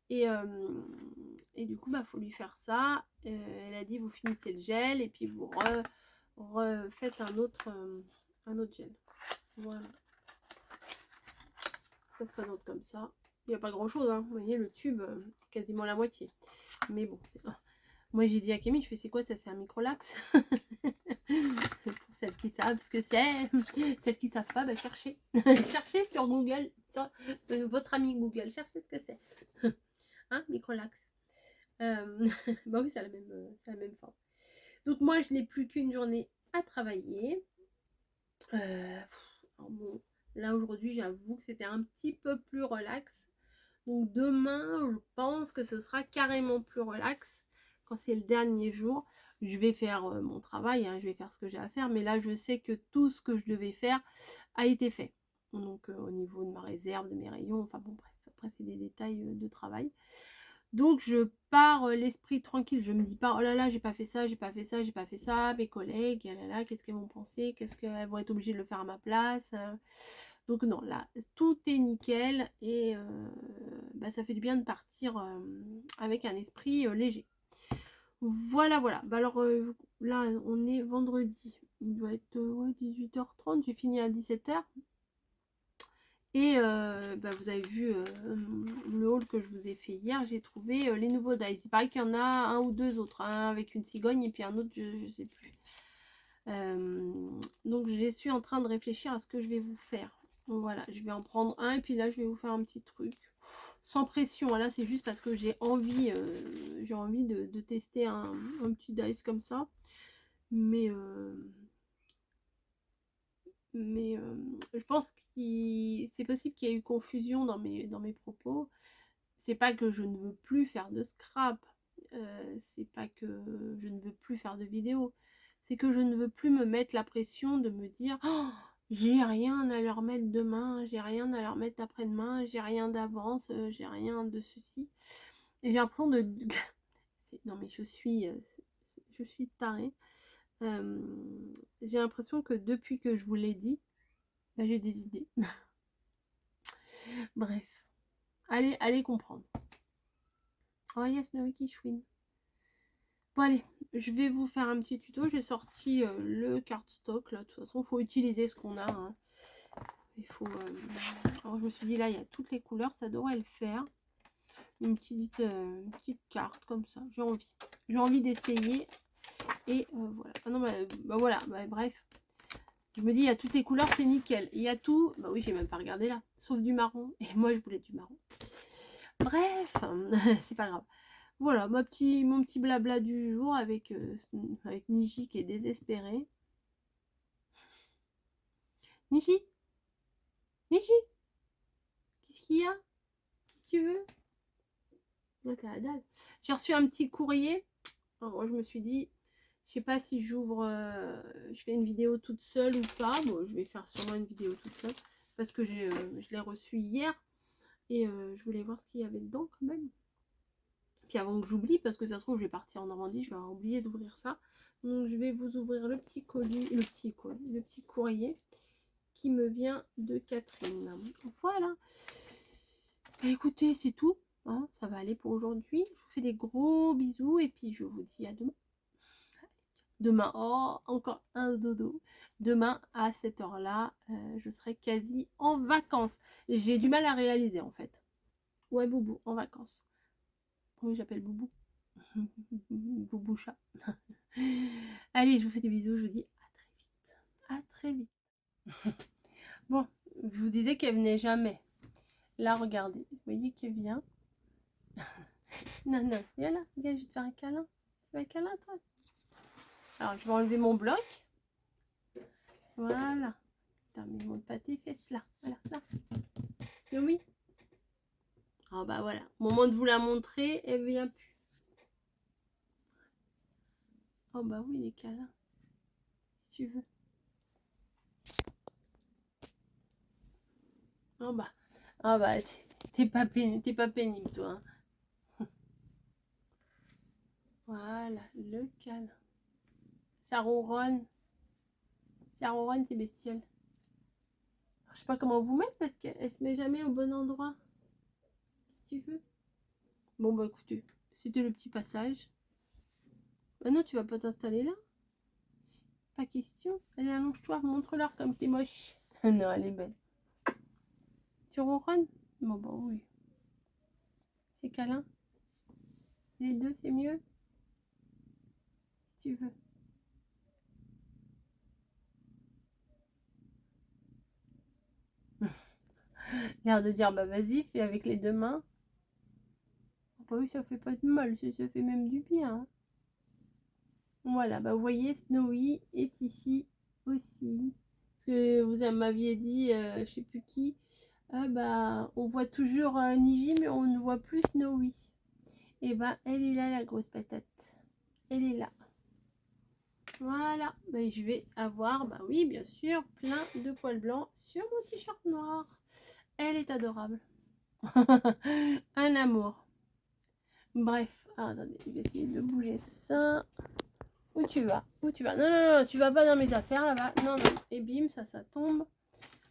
S2: Et du coup, faut lui faire ça. Elle a dit, vous finissez le gel et puis vous refaites un autre gel. Voilà. Ça se présente comme ça. Il n'y a pas grand chose, hein. Vous voyez, le tube, quasiment la moitié. Mais bon, moi j'ai dit à Camille, je fais c'est quoi ça? C'est un microlax. Pour celles qui savent ce que c'est. Celles qui savent pas, cherchez. Cherchez sur Google, sur, votre ami Google, cherchez ce que c'est. Hein, microlax. Oui, c'est la même forme. Donc moi, je n'ai plus qu'une journée à travailler. Bon, là aujourd'hui, j'avoue que c'était un petit peu plus relax. Donc demain, je pense que ce sera carrément plus relax. Quand c'est le dernier jour, je vais faire mon travail, hein, je vais faire ce que j'ai à faire. Mais là, je sais que tout ce que je devais faire a été fait. Donc au niveau de ma réserve, de mes rayons, enfin bon bref, après c'est des détails de travail. Donc je pars l'esprit tranquille, je me dis pas oh là là j'ai pas fait ça, j'ai pas fait ça, j'ai pas fait ça, mes collègues, oh là là, qu'est-ce qu'elles vont penser, qu'est-ce qu'elles vont être obligées de le faire à ma place. Donc non, là tout est nickel et ça fait du bien de partir avec un esprit léger. Voilà, voilà. Alors là on est vendredi, il doit être 18h30, j'ai fini à 17h. Et vous avez vu le haul que je vous ai fait hier, j'ai trouvé les nouveaux dies. Il paraît qu'il y en a un ou deux autres, un avec une cigogne et puis un autre, je sais plus. Donc je suis en train de réfléchir à ce que je vais vous faire. Donc voilà, je vais en prendre un et puis là je vais vous faire un petit truc. Sans pression, là c'est juste parce que j'ai envie de tester un petit dice comme ça. Mais je pense que c'est possible qu'il y ait eu confusion dans mes propos. C'est pas que je ne veux plus faire de scrap, c'est pas que je ne veux plus faire de vidéos, c'est que je ne veux plus me mettre la pression de me dire oh, j'ai rien à leur mettre demain, j'ai rien à leur mettre après-demain, j'ai rien d'avance, j'ai rien de ceci. Et j'ai l'impression de... non mais je suis tarée. J'ai l'impression que depuis que je vous l'ai dit, j'ai des idées. Bref, allez comprendre. Oh yes, no wiki chouine. Bon allez, je vais vous faire un petit tuto. J'ai sorti le cardstock là. De toute façon, il faut utiliser ce qu'on a. Hein. Il faut. Alors je me suis dit là, il y a toutes les couleurs, ça devrait le faire. Une petite carte comme ça. J'ai envie d'essayer. Et voilà. Ah non, voilà. Bref. Je me dis, il y a toutes les couleurs, c'est nickel. Il y a tout. Bah oui, j'ai même pas regardé là. Sauf du marron. Et moi, je voulais du marron. Bref, c'est pas grave. Voilà, mon petit blabla du jour avec Niji qui est désespéré. Niji, qu'est-ce qu'il y a? Qu'est-ce que tu veux? J'ai reçu un petit courrier. Alors, moi, je me suis dit, je sais pas si j'ouvre, je fais une vidéo toute seule ou pas. Bon, je vais faire sûrement une vidéo toute seule parce que je l'ai reçu hier et je voulais voir ce qu'il y avait dedans quand même. Puis avant que j'oublie, parce que ça se trouve, je vais partir en Normandie, je vais avoir oublié d'ouvrir ça. Donc je vais vous ouvrir le petit courrier qui me vient de Catherine. Voilà. Écoutez, c'est tout. Hein, ça va aller pour aujourd'hui. Je vous fais des gros bisous et puis je vous dis à demain. Demain, oh, encore un dodo. Demain, à cette heure-là, je serai quasi en vacances. J'ai du mal à réaliser, en fait. Ouais, Boubou, en vacances. Oui, j'appelle Boubou. Boubou chat. Allez, je vous fais des bisous, je vous dis à très vite. Bon, je vous disais qu'elle venait jamais. Là, regardez, vous voyez qu'elle vient. Non, non, viens là, viens, je vais te faire un câlin. Tu veux un câlin, toi? Alors, je vais enlever mon bloc. Voilà. Putain, mais monte pas tes fesses, là. Voilà, là. Oui. Ah bah voilà, au moment de vous la montrer, elle vient plus. Oh bah oui, les câlins. Si tu veux. Oh bah, ah bah t'es pas pénible, toi. Hein. Voilà, le câlin. Ça ronronne. Ça ronronne, ces bestioles. Je sais pas comment vous mettre parce qu'elle se met jamais au bon endroit. Si tu veux. Bon bah écoutez, c'était le petit passage. Ah non, tu vas pas t'installer là? Pas question. Allez, allonge-toi, montre-leur comme t'es moche. Non, elle est belle. Tu ronronnes? Bon bah oui. C'est câlin. Les deux, c'est mieux. Si tu veux. L'air de dire, bah vas-y, fais avec les deux mains. Bah oui, ça fait pas de mal, ça fait même du bien. Voilà, bah vous voyez, Snowy est ici aussi. Parce que vous m'aviez dit, je sais plus qui, ah bah on voit toujours Niji, mais on ne voit plus Snowy. Et bah elle est là, la grosse patate. Elle est là. Voilà, bah, je vais avoir, bah oui, bien sûr, plein de poils blancs sur mon t-shirt noir. Elle est adorable. Un amour. Bref, attendez, je vais essayer de bouger ça. Où tu vas? Où tu vas? Non, non, non, tu vas pas dans mes affaires là-bas. Non, non. Et bim, ça tombe.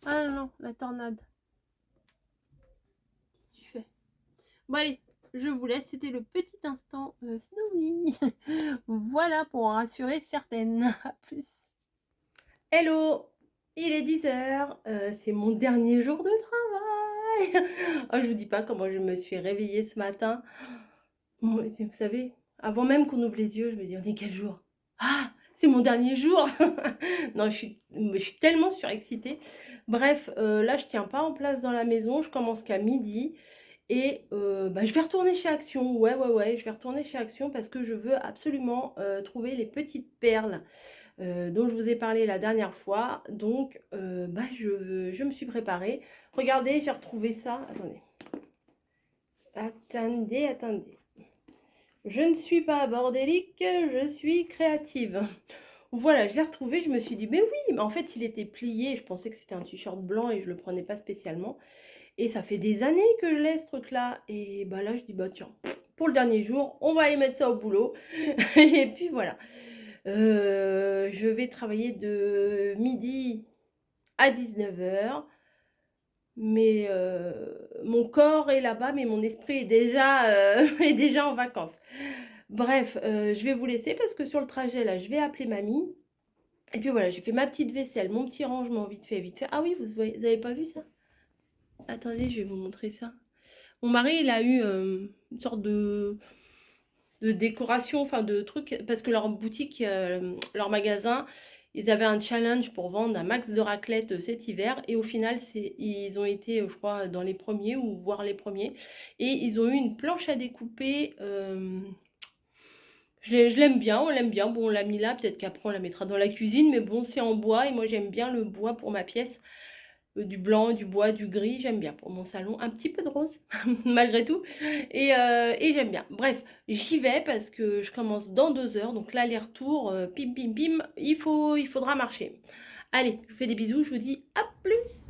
S2: Ah non, non, la tornade. Qu'est-ce que tu fais? Bon, allez, je vous laisse. C'était le petit instant Snowy. Voilà pour en rassurer certaines. À plus. Hello! Il est 10h. C'est mon dernier jour de travail. Oh, je vous dis pas comment je me suis réveillée ce matin. Vous savez, avant même qu'on ouvre les yeux, je me dis, on est quel jour? Ah, c'est mon dernier jour. Non, je suis tellement surexcitée. Bref, là, je tiens pas en place dans la maison. Je commence qu'à midi. Et bah, je vais retourner chez Action. Ouais, je vais retourner chez Action parce que je veux absolument trouver les petites perles dont je vous ai parlé la dernière fois. Donc, bah, je me suis préparée. Regardez, j'ai retrouvé ça. Attendez. Je ne suis pas bordélique, je suis créative. Voilà, je l'ai retrouvé, je me suis dit, mais oui, mais en fait, il était plié. Je pensais que c'était un t-shirt blanc et je le prenais pas spécialement. Et ça fait des années que je l'ai, ce truc-là. Et bah là, je dis, bah tiens, pour le dernier jour, on va aller mettre ça au boulot. Et puis voilà. Je vais travailler de midi à 19h. Mais mon corps est là-bas, mais mon esprit est est déjà en vacances. Bref, je vais vous laisser parce que sur le trajet, là, je vais appeler mamie. Et puis voilà, j'ai fait ma petite vaisselle, mon petit rangement, vite fait, vite fait. Ah oui, vous avez pas vu ça? Attendez, je vais vous montrer ça. Mon mari, il a eu une sorte de décoration, enfin de trucs, parce que leur boutique, leur magasin, ils avaient un challenge pour vendre un max de raclette cet hiver. Et au final, ils ont été, je crois, dans les premiers, ou voire les premiers. Et ils ont eu une planche à découper. Je l'aime bien, on l'aime bien. Bon, on l'a mis là, peut-être qu'après on la mettra dans la cuisine, mais bon, c'est en bois et moi j'aime bien le bois pour ma pièce. Du blanc, du bois, du gris, j'aime bien pour mon salon. Un petit peu de rose, malgré tout. Et j'aime bien. Bref, j'y vais parce que je commence dans 2 heures. Donc l'aller-retour, pim, pim, pim, il faudra marcher. Allez, je vous fais des bisous, je vous dis à plus.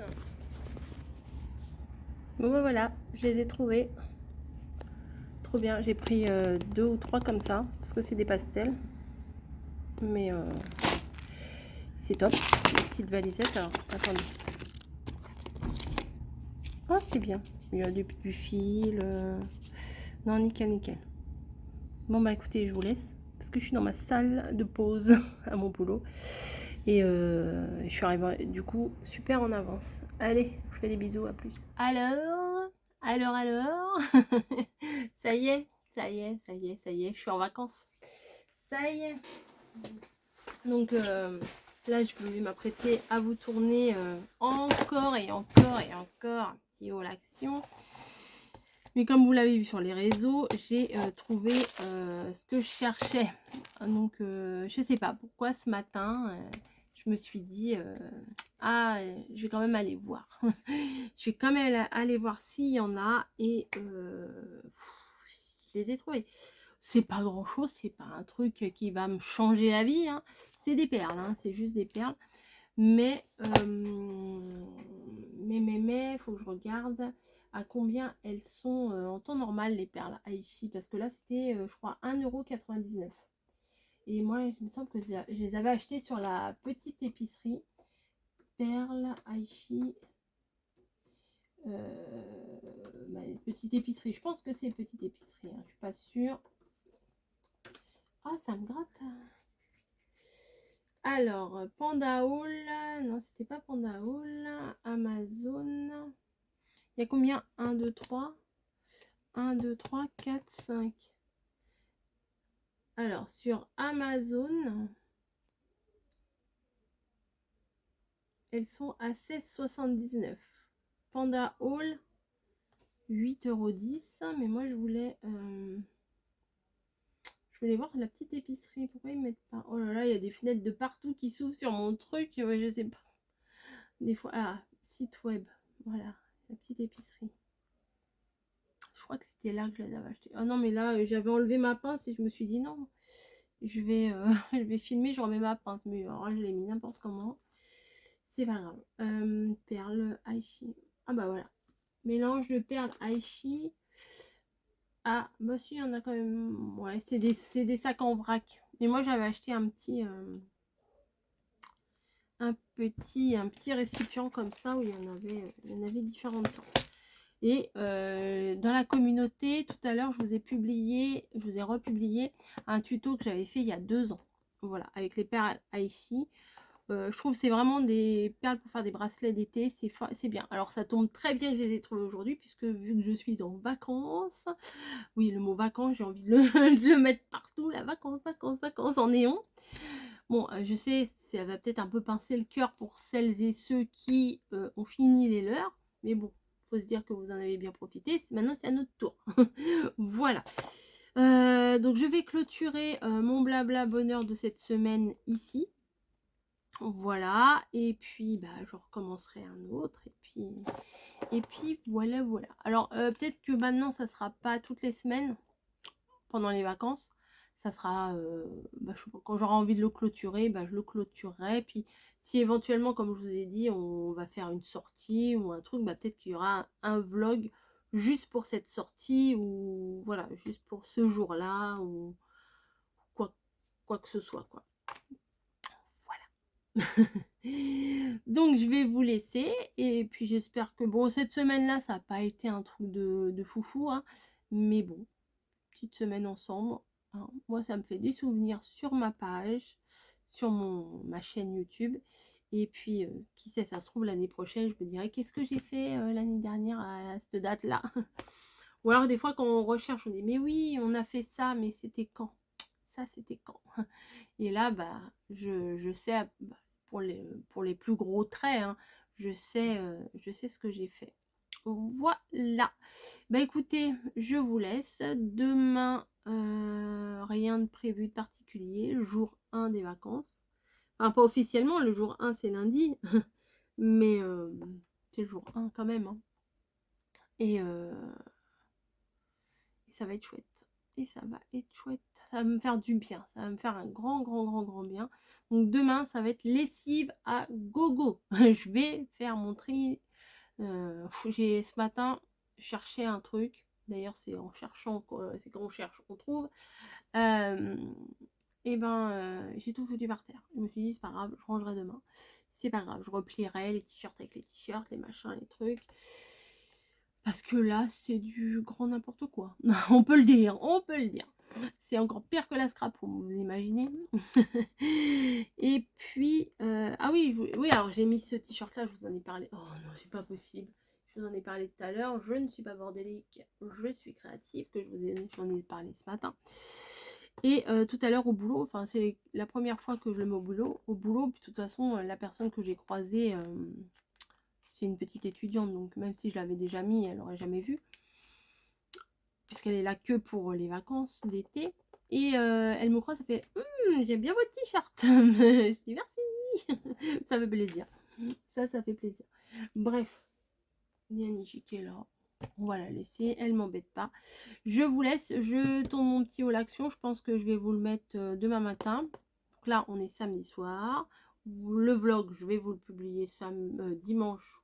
S2: Bon, ben voilà, je les ai trouvés. Trop bien, j'ai pris 2 ou 3 comme ça, parce que c'est des pastels. Mais c'est top, les petites valisettes. Alors, attendez. Oh, c'est bien. Il y a du fil. Non, nickel, nickel. Bon, bah écoutez, je vous laisse. Parce que je suis dans ma salle de pause à mon boulot. Et je suis arrivée, du coup, super en avance. Allez, je fais des bisous, à plus. Alors, ça y est, je suis en vacances. Ça y est. Donc là, je vais m'apprêter à vous tourner encore et encore et encore un petit haul action. Mais comme vous l'avez vu sur les réseaux, j'ai trouvé ce que je cherchais. Donc je sais pas pourquoi ce matin, je me suis dit ah, je vais quand même aller voir. Je vais quand même aller voir s'il y en a et je les ai trouvés. C'est pas grand chose, c'est pas un truc qui va me changer la vie, hein. C'est des perles, hein, c'est juste des perles. Mais faut que je regarde à combien elles sont en temps normal les perles Aichi, parce que là c'était je crois 1,99 €. Et moi il me semble que je les avais achetées sur la petite épicerie. Perles Aichi, petite épicerie, je pense que c'est petite épicerie, hein, je suis pas sûre. Ah, ça me gratte. Alors, Panda Hall, non, c'était pas Panda Hall, Amazon. Il y a combien? 1, 2, 3. 1, 2, 3, 4, 5. Alors, sur Amazon, elles sont à 16,79 €. Panda Hall, 8,10 €. Mais moi, je voulais voir la petite épicerie. Pourquoi ils mettent pas? Oh là là, il y a des fenêtres de partout qui s'ouvrent sur mon truc. Ouais, je sais pas. Des fois, ah, site web. Voilà, la petite épicerie. Je crois que c'était là que je les avais achetés. Ah non, mais là, j'avais enlevé ma pince et je me suis dit non, je vais, je vais filmer, je remets ma pince. Mais alors là, je l'ai mis n'importe comment. C'est pas grave. Perles Aichi. Ah bah voilà. Mélange de perles Aichi. Ah, bah si, il y en a quand même. Ouais, c'est des sacs en vrac. Mais moi, j'avais acheté un petit récipient comme ça où il y en avait différentes sortes. Et dans la communauté, tout à l'heure, je vous ai republié un tuto que j'avais fait il y a 2 ans. Voilà, avec les perles Aichi. Je trouve que c'est vraiment des perles pour faire des bracelets d'été, c'est bien. Alors ça tombe très bien que je les ai trouvées aujourd'hui, puisque vu que je suis en vacances, oui, le mot vacances, j'ai envie de de le mettre partout, la vacances, vacances, vacances en néon. Bon, je sais, ça va peut-être un peu pincer le cœur pour celles et ceux qui ont fini les leurs, mais bon, faut se dire que vous en avez bien profité. Maintenant, c'est à notre tour. Voilà. Donc, je vais clôturer mon blabla bonheur de cette semaine ici. Voilà. Et puis, bah, je recommencerai un autre. Et puis voilà, voilà. Alors, peut-être que maintenant, ça sera pas toutes les semaines pendant les vacances. Ça sera, bah, quand j'aurai envie de le clôturer, bah, je le clôturerai. Puis si éventuellement, comme je vous ai dit, on va faire une sortie ou un truc, bah, peut-être qu'il y aura un vlog juste pour cette sortie, ou voilà, juste pour ce jour-là, ou quoi que ce soit, quoi. Voilà. Donc je vais vous laisser, et puis j'espère que bon, cette semaine-là, ça n'a pas été un truc de foufou, hein, mais bon, petite semaine ensemble. Hein. Moi, ça me fait des souvenirs sur ma page, sur ma chaîne YouTube. Et puis, qui sait, ça se trouve, l'année prochaine, je me dirai qu'est-ce que j'ai fait l'année dernière à cette date-là. Ou alors, des fois, quand on recherche, on dit, mais oui, on a fait ça, mais c'était quand? Ça, c'était quand? Et là, bah, je sais, bah, pour les plus gros traits, hein, je sais ce que j'ai fait. Voilà. Bah écoutez, je vous laisse. Demain, rien de prévu de particulier. Jour 1 des vacances. Enfin, pas officiellement, le jour 1 c'est lundi. Mais c'est le jour 1 quand même. Hein. Et ça va être chouette. Et ça va être chouette. Ça va me faire du bien. Ça va me faire un grand, grand, grand, grand bien. Donc demain, ça va être lessive à gogo. Je vais faire mon tri. Ce matin cherché un truc. D'ailleurs, c'est en cherchant, c'est quand on cherche, on trouve. Et ben, j'ai tout foutu par terre. Je me suis dit, c'est pas grave, je rangerai demain. C'est pas grave, je replierai les t-shirts avec les t-shirts, les machins, les trucs. Parce que là, c'est du grand n'importe quoi. On peut le dire, on peut le dire. C'est encore pire que la scrap, vous imaginez. Et puis, ah oui, oui, alors j'ai mis ce t-shirt là, je vous en ai parlé. Oh non, c'est pas possible. Je vous en ai parlé tout à l'heure. Je ne suis pas bordélique, je suis créative, j'en ai parlé ce matin. Et tout à l'heure au boulot, enfin c'est la première fois que je le mets au boulot, puis de toute façon la personne que j'ai croisée, c'est une petite étudiante, donc même si je l'avais déjà mis, elle l'aurait jamais vu, puisqu'elle est là que pour les vacances d'été. Et elle me croise, ça fait j'aime bien votre t-shirt. Je dis merci. Ça fait plaisir. Ça fait plaisir. Bref, Nianichi qui est là. On va la laisser, elle m'embête pas. Je vous laisse, je tourne mon petit haul action. Je pense que je vais vous le mettre demain matin. Donc là, on est samedi soir. Le vlog, je vais vous le publier dimanche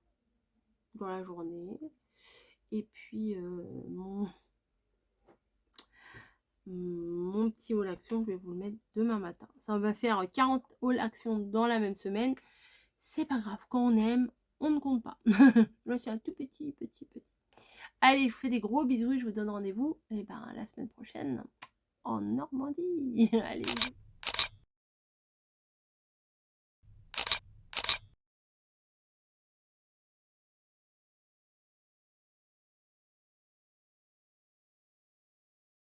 S2: dans la journée. Et puis, mon petit haul action, je vais vous le mettre demain matin. Ça va faire 40 haul action dans la même semaine. C'est pas grave, quand on aime, on ne compte pas. Là, c'est un tout petit. Allez, je vous fais des gros bisous et je vous donne rendez-vous la semaine prochaine en Normandie. Allez.